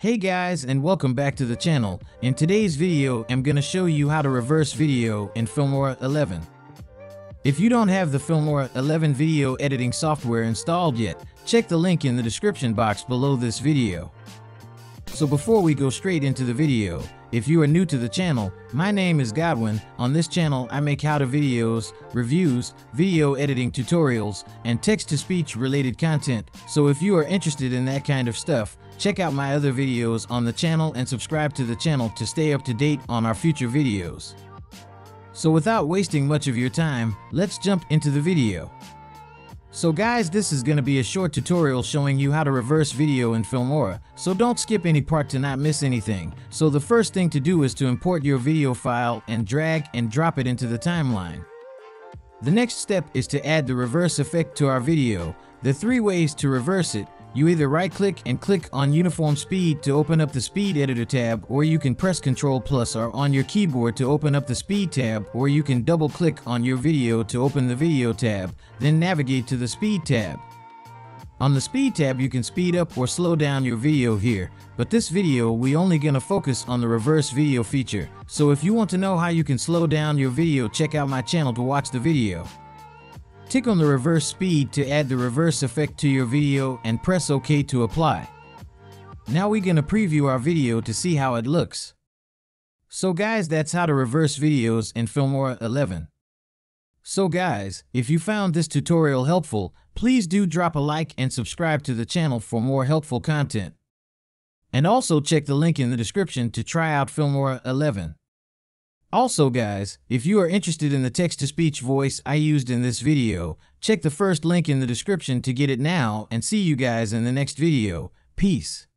Hey guys, and welcome back to the channel. In today's video, I'm gonna show you how to reverse video in Filmora 11. If you don't have the Filmora 11 video editing software installed yet, check the link in the description box below this video. So before we go straight into the video, if you are new to the channel, my name is Godwin. On this channel, I make how-to videos, reviews, video editing tutorials, and text-to-speech related content. So if you are interested in that kind of stuff, check out my other videos on the channel and subscribe to the channel to stay up to date on our future videos. So without wasting much of your time, let's jump into the video. So guys, this is going to be a short tutorial showing you how to reverse video in Filmora, so don't skip any part to not miss anything. So the first thing to do is to import your video file and drag and drop it into the timeline. The next step is to add the reverse effect to our video. The three ways to reverse it: you either right-click and click on Uniform Speed to open up the Speed Editor tab, or you can press Ctrl+ or on your keyboard to open up the Speed tab, or you can double-click on your video to open the Video tab, then navigate to the Speed tab. On the Speed tab, you can speed up or slow down your video here, but this video we only gonna focus on the reverse video feature. So if you want to know how you can slow down your video, check out my channel to watch the video. Tick on the reverse speed to add the reverse effect to your video and press OK to apply. Now we're gonna preview our video to see how it looks. So guys, that's how to reverse videos in Filmora 11. So guys, if you found this tutorial helpful, please do drop a like and subscribe to the channel for more helpful content. And also check the link in the description to try out Filmora 11. Also guys, if you are interested in the text-to-speech voice I used in this video, check the first link in the description to get it now, and see you guys in the next video. Peace.